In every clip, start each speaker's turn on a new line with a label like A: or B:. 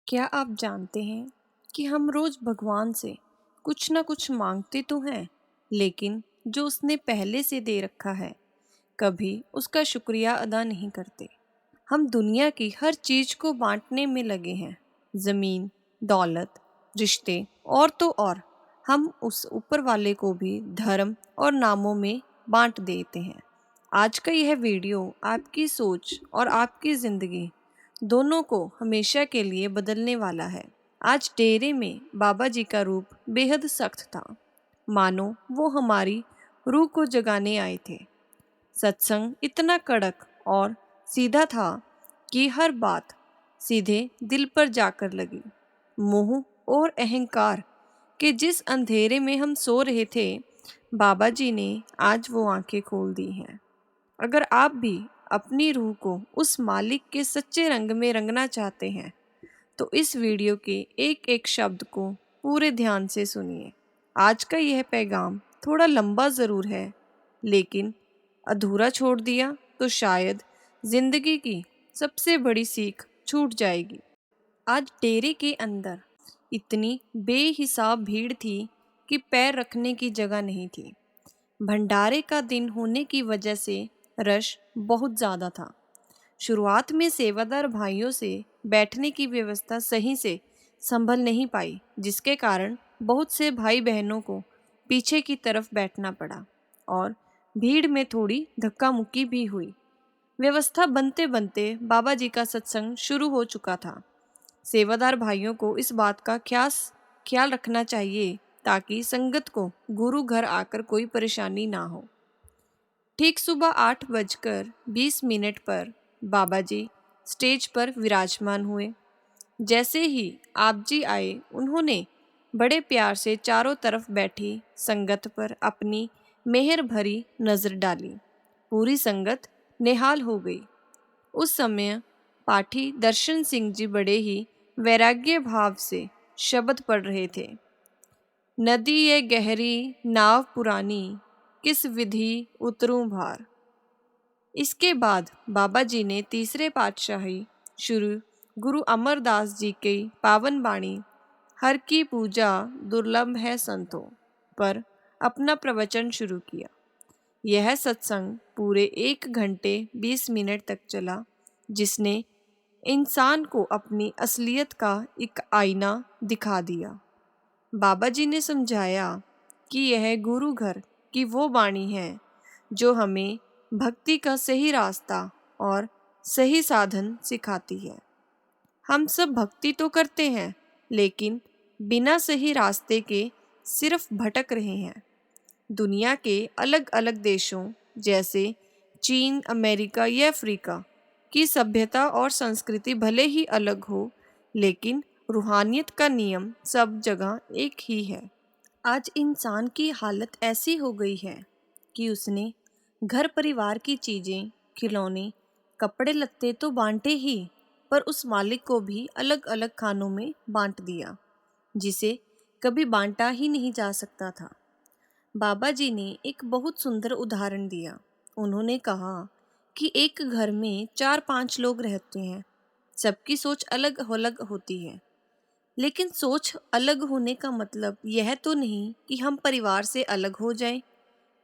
A: क्या आप जानते हैं कि हम रोज भगवान से कुछ ना कुछ मांगते तो हैं, लेकिन जो उसने पहले से दे रखा है कभी उसका शुक्रिया अदा नहीं करते। हम दुनिया की हर चीज को बांटने में लगे हैं, जमीन, दौलत, रिश्ते और तो और। हम उस ऊपर वाले को भी धर्म और नामों में बांट देते हैं। आज का यह वीडियो आपकी सोच और आपकी जिंदगी दोनों को हमेशा के लिए बदलने वाला है। आज डेरे में बाबा जी का रूप बेहद सख्त था, मानो वो हमारी रूह को जगाने आए थे। सत्संग इतना कड़क और सीधा था कि हर बात सीधे दिल पर जाकर लगी। मोह और अहंकार के जिस अंधेरे में हम सो रहे थे, बाबा जी ने आज वो आंखें खोल दी हैं। अगर आप भी अपनी रूह को उस मालिक के सच्चे रंग में रंगना चाहते हैं, तो इस वीडियो के एक एक शब्द को पूरे ध्यान से सुनिए। आज का यह पैगाम थोड़ा लंबा ज़रूर है, लेकिन अधूरा छोड़ दिया तो शायद जिंदगी की सबसे बड़ी सीख छूट जाएगी। आज डेरे के अंदर इतनी बेहिसाब भीड़ थी कि पैर रखने की जगह नहीं थी। भंडारे का दिन होने की वजह से रश बहुत ज़्यादा था। शुरुआत में सेवादार भाइयों से बैठने की व्यवस्था सही से संभल नहीं पाई, जिसके कारण बहुत से भाई बहनों को पीछे की तरफ बैठना पड़ा और भीड़ में थोड़ी धक्का मुक्की भी हुई। व्यवस्था बनते बनते बाबा जी का सत्संग शुरू हो चुका था। सेवादार भाइयों को इस बात का ख्याल रखना चाहिए ताकि संगत को गुरु घर आकर कोई परेशानी ना हो। ठीक सुबह 8:20 पर बाबा जी स्टेज पर विराजमान हुए। जैसे ही आप जी आए, उन्होंने बड़े प्यार से चारों तरफ बैठी संगत पर अपनी मेहर भरी नज़र डाली। पूरी संगत निहाल हो गई। उस समय पाठी दर्शन सिंह जी बड़े ही वैराग्य भाव से शब्द पढ़ रहे थे। नदी ये गहरी, नाव पुरानी, किस विधि उतरूं भार। इसके बाद बाबा जी ने तीसरे पातशाही शुरू गुरु अमरदास जी की पावन बाणी हर की पूजा दुर्लभ है संतों पर अपना प्रवचन शुरू किया। यह सत्संग पूरे 1 घंटे 20 मिनट तक चला, जिसने इंसान को अपनी असलियत का एक आईना दिखा दिया। बाबा जी ने समझाया कि यह गुरु घर की वो वाणी है जो हमें भक्ति का सही रास्ता और सही साधन सिखाती है। हम सब भक्ति तो करते हैं, लेकिन बिना सही रास्ते के सिर्फ भटक रहे हैं। दुनिया के अलग अलग देशों जैसे चीन, अमेरिका या अफ्रीका की सभ्यता और संस्कृति भले ही अलग हो, लेकिन रूहानियत का नियम सब जगह एक ही है। आज इंसान की हालत ऐसी हो गई है कि उसने घर परिवार की चीज़ें, खिलौने, कपड़े लत्ते तो बांटे ही, पर उस मालिक को भी अलग अलग खानों में बांट दिया, जिसे कभी बांटा ही नहीं जा सकता था। बाबा जी ने एक बहुत सुंदर उदाहरण दिया। उन्होंने कहा कि एक घर में 4-5 लोग रहते हैं। सबकी सोच अलग अलग होती है, लेकिन सोच अलग होने का मतलब यह तो नहीं कि हम परिवार से अलग हो जाएं।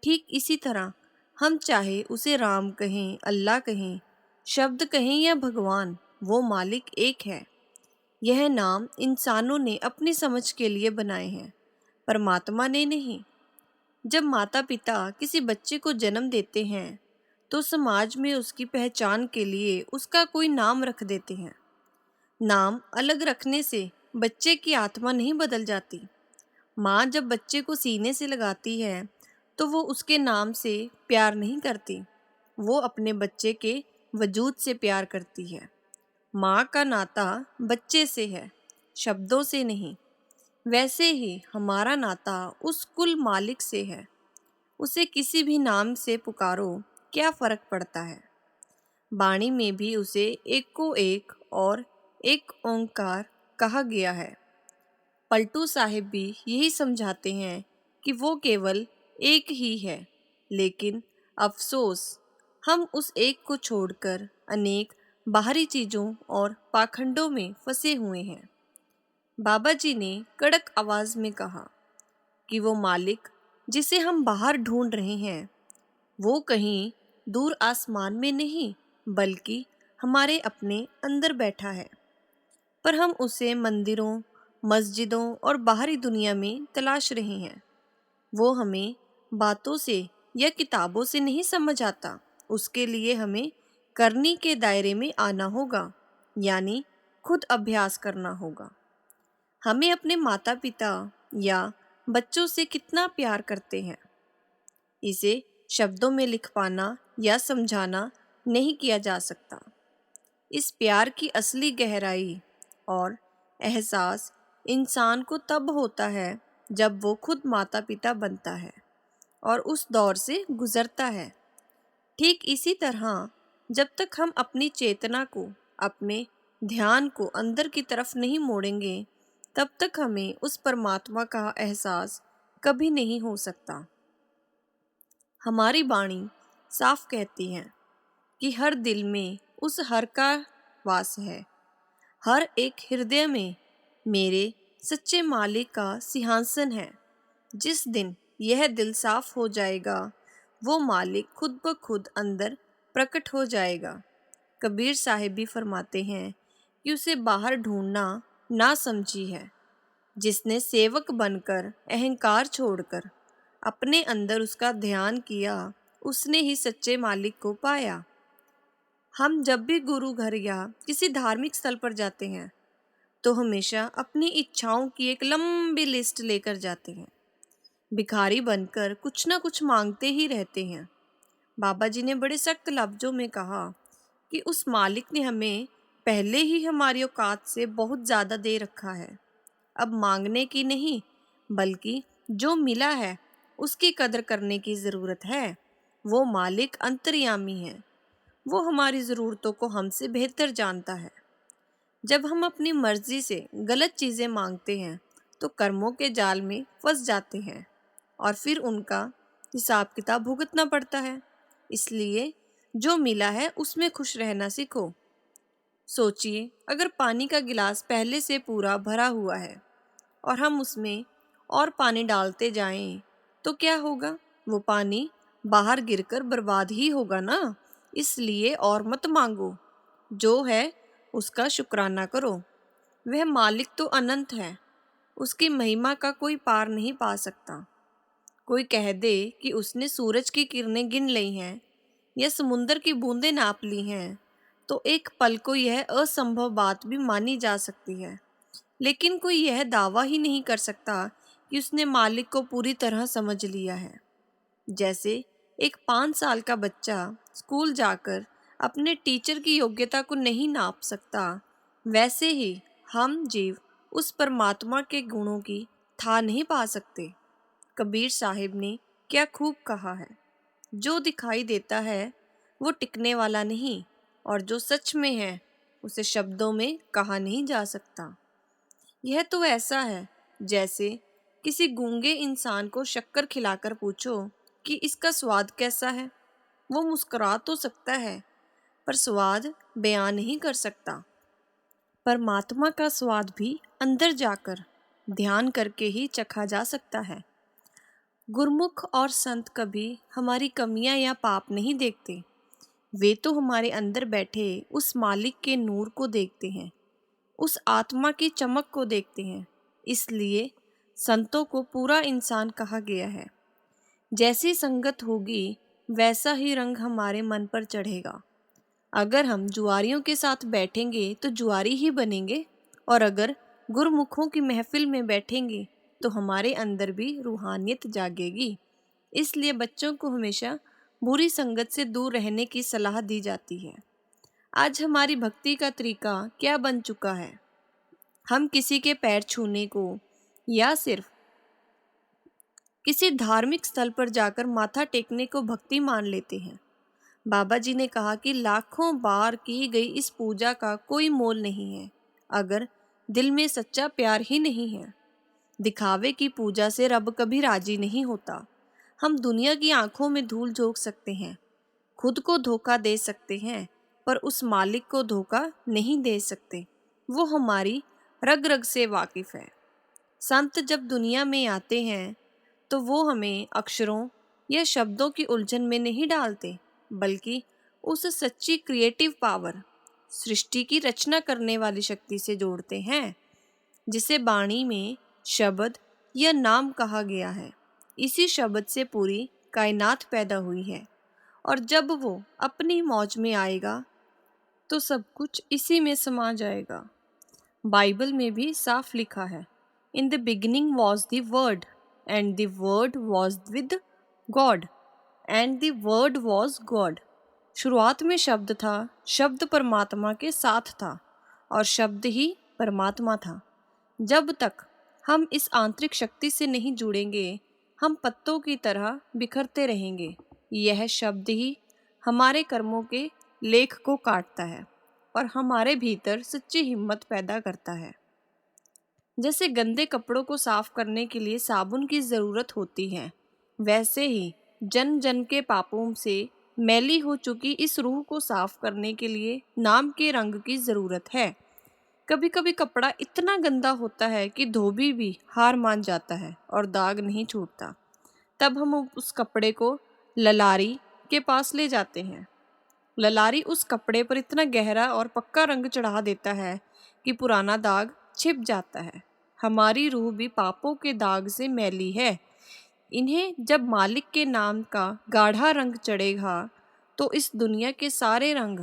A: ठीक इसी तरह हम चाहे उसे राम कहें, अल्लाह कहें, शब्द कहें या भगवान, वो मालिक एक है। यह नाम इंसानों ने अपनी समझ के लिए बनाए हैं, परमात्मा ने नहीं। जब माता पिता किसी बच्चे को जन्म देते हैं, तो समाज में उसकी पहचान के लिए उसका कोई नाम रख देते हैं। नाम अलग रखने से बच्चे की आत्मा नहीं बदल जाती। माँ जब बच्चे को सीने से लगाती है, तो वो उसके नाम से प्यार नहीं करती, वो अपने बच्चे के वजूद से प्यार करती है। माँ का नाता बच्चे से है, शब्दों से नहीं। वैसे ही हमारा नाता उस कुल मालिक से है। उसे किसी भी नाम से पुकारो, क्या फर्क पड़ता है। बाणी में भी उसे एक को एक और एक ओंकार कहा गया है। पलटू साहिब भी यही समझाते हैं कि वो केवल एक ही है, लेकिन अफसोस हम उस एक को छोड़कर अनेक बाहरी चीज़ों और पाखंडों में फंसे हुए हैं। बाबा जी ने कड़क आवाज में कहा कि वो मालिक जिसे हम बाहर ढूंढ रहे हैं वो कहीं दूर आसमान में नहीं बल्कि हमारे अपने अंदर बैठा है। पर हम उसे मंदिरों, मस्जिदों और बाहरी दुनिया में तलाश रहे हैं। वो हमें बातों से या किताबों से नहीं समझ आता। उसके लिए हमें करनी के दायरे में आना होगा, यानी खुद अभ्यास करना होगा। हमें अपने माता पिता या बच्चों से कितना प्यार करते हैं, इसे शब्दों में लिख पाना या समझाना नहीं किया जा सकता। इस प्यार की असली गहराई और एहसास इंसान को तब होता है जब वो खुद माता पिता बनता है और उस दौर से गुजरता है। ठीक इसी तरह जब तक हम अपनी चेतना को, अपने ध्यान को अंदर की तरफ नहीं मोड़ेंगे, तब तक हमें उस परमात्मा का एहसास कभी नहीं हो सकता। हमारी वाणी साफ कहती है कि हर दिल में उस हर का वास है। हर एक हृदय में मेरे सच्चे मालिक का सिंहासन है। जिस दिन यह दिल साफ हो जाएगा, वो मालिक खुद ब खुद अंदर प्रकट हो जाएगा। कबीर साहिब भी फरमाते हैं कि उसे बाहर ढूंढना ना समझी है। जिसने सेवक बनकर अहंकार छोड़कर अपने अंदर उसका ध्यान किया, उसने ही सच्चे मालिक को पाया। हम जब भी गुरु घर या किसी धार्मिक स्थल पर जाते हैं तो हमेशा अपनी इच्छाओं की एक लंबी लिस्ट लेकर जाते हैं। भिखारी बनकर कुछ ना कुछ मांगते ही रहते हैं। बाबा जी ने बड़े सख्त लफ्जों में कहा कि उस मालिक ने हमें पहले ही हमारी औकात से बहुत ज़्यादा दे रखा है। अब मांगने की नहीं बल्कि जो मिला है उसकी कदर करने की ज़रूरत है। वो मालिक अंतर्यामी है। वो हमारी ज़रूरतों को हमसे बेहतर जानता है। जब हम अपनी मर्जी से गलत चीज़ें मांगते हैं तो कर्मों के जाल में फंस जाते हैं और फिर उनका हिसाब किताब भुगतना पड़ता है। इसलिए जो मिला है उसमें खुश रहना सीखो। सोचिए, अगर पानी का गिलास पहले से पूरा भरा हुआ है और हम उसमें और पानी डालते जाएं तो क्या होगा? वो पानी बाहर गिरकर बर्बाद ही होगा ना। इसलिए और मत मांगो, जो है उसका शुक्राना करो। वह मालिक तो अनंत है, उसकी महिमा का कोई पार नहीं पा सकता। कोई कह दे कि उसने सूरज की किरणें गिन ली हैं या समुंदर की बूंदें नाप ली हैं, तो एक पल को यह असंभव बात भी मानी जा सकती है। लेकिन कोई यह दावा ही नहीं कर सकता कि उसने मालिक को पूरी तरह समझ लिया है। जैसे एक 5 साल का बच्चा स्कूल जाकर अपने टीचर की योग्यता को नहीं नाप सकता, वैसे ही हम जीव उस परमात्मा के गुणों की था नहीं पा सकते। कबीर साहिब ने क्या खूब कहा है, जो दिखाई देता है वो टिकने वाला नहीं, और जो सच में है उसे शब्दों में कहा नहीं जा सकता। यह तो ऐसा है जैसे किसी गूंगे इंसान को शक्कर खिलाकर पूछो कि इसका स्वाद कैसा है। वो मुस्कुरा तो सकता है पर स्वाद बयान नहीं कर सकता। परमात्मा का स्वाद भी अंदर जाकर ध्यान करके ही चखा जा सकता है। गुरमुख और संत कभी हमारी कमियां या पाप नहीं देखते। वे तो हमारे अंदर बैठे उस मालिक के नूर को देखते हैं, उस आत्मा की चमक को देखते हैं। इसलिए संतों को पूरा इंसान कहा गया है। जैसी संगत होगी वैसा ही रंग हमारे मन पर चढ़ेगा। अगर हम जुआरियों के साथ बैठेंगे तो जुआरी ही बनेंगे, और अगर गुरमुखों की महफिल में बैठेंगे तो हमारे अंदर भी रूहानियत जागेगी। इसलिए बच्चों को हमेशा बुरी संगत से दूर रहने की सलाह दी जाती है। आज हमारी भक्ति का तरीका क्या बन चुका है? हम किसी के पैर छूने को या सिर्फ किसी धार्मिक स्थल पर जाकर माथा टेकने को भक्ति मान लेते हैं। बाबा जी ने कहा कि लाखों बार की गई इस पूजा का कोई मोल नहीं है अगर दिल में सच्चा प्यार ही नहीं है। दिखावे की पूजा से रब कभी राजी नहीं होता। हम दुनिया की आंखों में धूल झोंक सकते हैं, खुद को धोखा दे सकते हैं, पर उस मालिक को धोखा नहीं दे सकते। वो हमारी रग रग से वाकिफ है। संत जब दुनिया में आते हैं तो वो हमें अक्षरों या शब्दों की उलझन में नहीं डालते, बल्कि उस सच्ची क्रिएटिव पावर, सृष्टि की रचना करने वाली शक्ति से जोड़ते हैं, जिसे बाणी में शब्द या नाम कहा गया है। इसी शब्द से पूरी कायनात पैदा हुई है, और जब वो अपनी मौज में आएगा तो सब कुछ इसी में समा जाएगा। बाइबल में भी साफ लिखा है, in the beginning was the word and the word was with God and the word was God. शुरुआत में शब्द था, शब्द परमात्मा के साथ था और शब्द ही परमात्मा था। जब तक हम इस आंतरिक शक्ति से नहीं जुड़ेंगे, हम पत्तों की तरह बिखरते रहेंगे। यह शब्द ही हमारे कर्मों के लेख को काटता है और हमारे भीतर सच्ची हिम्मत पैदा करता है। जैसे गंदे कपड़ों को साफ करने के लिए साबुन की ज़रूरत होती है, वैसे ही जन जन के पापों से मैली हो चुकी इस रूह को साफ करने के लिए नाम के रंग की ज़रूरत है। कभी कभी कपड़ा इतना गंदा होता है कि धोबी भी हार मान जाता है और दाग नहीं छूटता। तब हम उस कपड़े को ललारी के पास ले जाते हैं। ललारी उस कपड़े पर इतना गहरा और पक्का रंग चढ़ा देता है कि पुराना दाग छिप जाता है। हमारी रूह भी पापों के दाग से मैली है। इन्हें जब मालिक के नाम का गाढ़ा रंग चढ़ेगा तो इस दुनिया के सारे रंग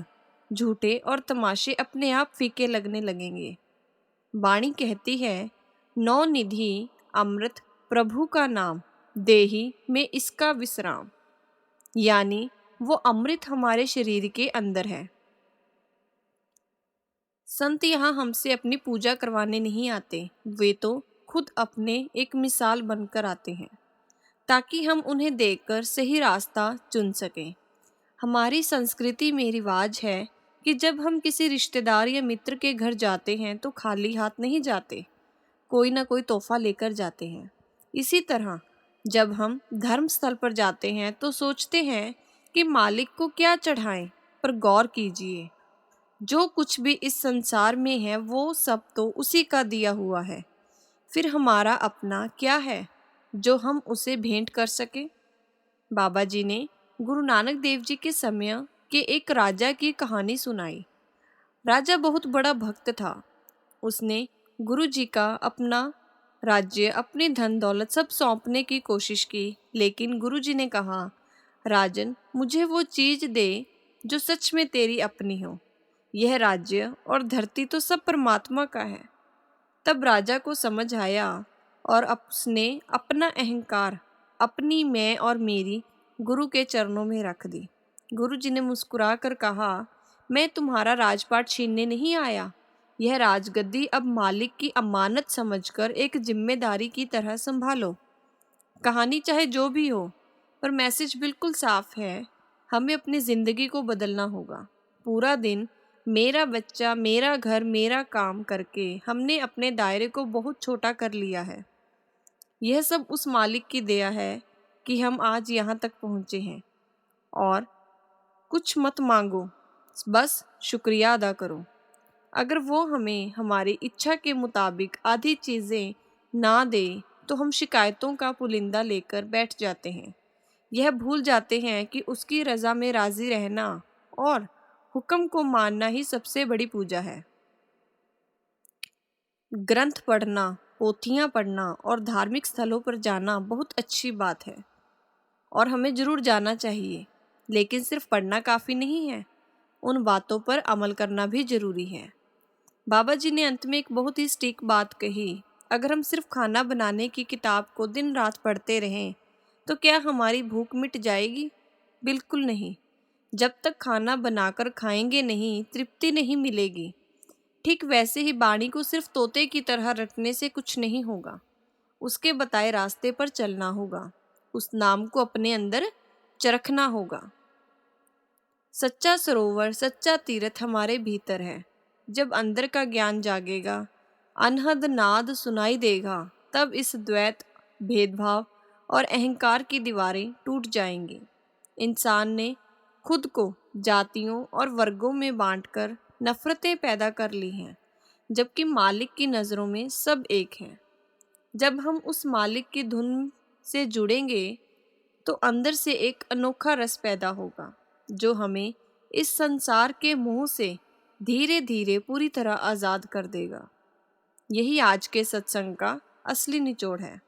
A: झूठे और तमाशे अपने आप फीके लगने लगेंगे। वाणी कहती है, नौ निधि अमृत प्रभु का नाम, देही में इसका विश्राम। यानी वो अमृत हमारे शरीर के अंदर है। संत यहाँ हमसे अपनी पूजा करवाने नहीं आते, वे तो खुद अपने एक मिसाल बनकर आते हैं, ताकि हम उन्हें देखकर सही रास्ता चुन सकें। हमारी संस्कृति में रिवाज है कि जब हम किसी रिश्तेदार या मित्र के घर जाते हैं तो खाली हाथ नहीं जाते, कोई ना कोई तोहफा लेकर जाते हैं। इसी तरह जब हम धर्म स्थल पर जाते हैं तो सोचते हैं कि मालिक को क्या चढ़ाएं, पर गौर कीजिए, जो कुछ भी इस संसार में है वो सब तो उसी का दिया हुआ है। फिर हमारा अपना क्या है जो हम उसे भेंट कर सके। बाबा जी ने गुरु नानक देव जी के समय के एक राजा की कहानी सुनाई। राजा बहुत बड़ा भक्त था। उसने गुरु जी का अपना राज्य, अपनी धन दौलत सब सौंपने की कोशिश की, लेकिन गुरु जी ने कहा, राजन, मुझे वो चीज दे जो सच में तेरी अपनी हो। यह राज्य और धरती तो सब परमात्मा का है। तब राजा को समझ आया और उसने अपना अहंकार, अपनी मैं और मेरी गुरु के चरणों में रख दी। गुरु जी ने मुस्कुरा कर कहा, मैं तुम्हारा राजपाट छीनने नहीं आया। यह राजगद्दी अब मालिक की अमानत समझकर एक जिम्मेदारी की तरह संभालो। कहानी चाहे जो भी हो, पर मैसेज बिल्कुल साफ है, हमें अपनी ज़िंदगी को बदलना होगा। पूरा दिन मेरा बच्चा, मेरा घर, मेरा काम करके हमने अपने दायरे को बहुत छोटा कर लिया है। यह सब उस मालिक की दया है कि हम आज यहाँ तक पहुँचे हैं। और कुछ मत मांगो, बस शुक्रिया अदा करो। अगर वो हमें हमारी इच्छा के मुताबिक आधी चीज़ें ना दे तो हम शिकायतों का पुलिंदा लेकर बैठ जाते हैं। यह भूल जाते हैं कि उसकी रज़ा में राज़ी रहना और हुक्म को मानना ही सबसे बड़ी पूजा है। ग्रंथ पढ़ना, पोथियाँ पढ़ना और धार्मिक स्थलों पर जाना बहुत अच्छी बात है और हमें ज़रूर जाना चाहिए, लेकिन सिर्फ पढ़ना काफ़ी नहीं है, उन बातों पर अमल करना भी ज़रूरी है। बाबा जी ने अंत में एक बहुत ही सटीक बात कही, अगर हम सिर्फ खाना बनाने की किताब को दिन रात पढ़ते रहें तो क्या हमारी भूख मिट जाएगी? बिल्कुल नहीं। जब तक खाना बनाकर खाएंगे नहीं, तृप्ति नहीं मिलेगी। ठीक वैसे ही वाणी को सिर्फ तोते की तरह रटने से कुछ नहीं होगा। उसके बताए रास्ते पर चलना होगा, उस नाम को अपने अंदर चरखना होगा। सच्चा सरोवर, सच्चा तीर्थ हमारे भीतर है। जब अंदर का ज्ञान जागेगा, अनहद नाद सुनाई देगा, तब इस द्वैत, भेदभाव और अहंकार की दीवारें टूट जाएंगी। इंसान ने खुद को जातियों और वर्गों में बांटकर नफरतें पैदा कर ली हैं। जबकि मालिक की नज़रों में सब एक हैं। जब हम उस मालिक की धुन से जुड़ेंगे तो अंदर से एक अनोखा रस पैदा होगा जो हमें इस संसार के मोह से धीरे धीरे पूरी तरह आज़ाद कर देगा। यही आज के सत्संग का असली निचोड़ है।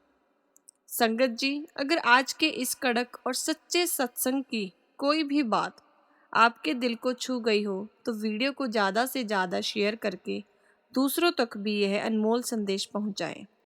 A: संगत जी, अगर आज के इस कड़क और सच्चे सत्संग की कोई भी बात आपके दिल को छू गई हो तो वीडियो को ज़्यादा से ज़्यादा शेयर करके दूसरों तक भी यह अनमोल संदेश पहुंचाएं।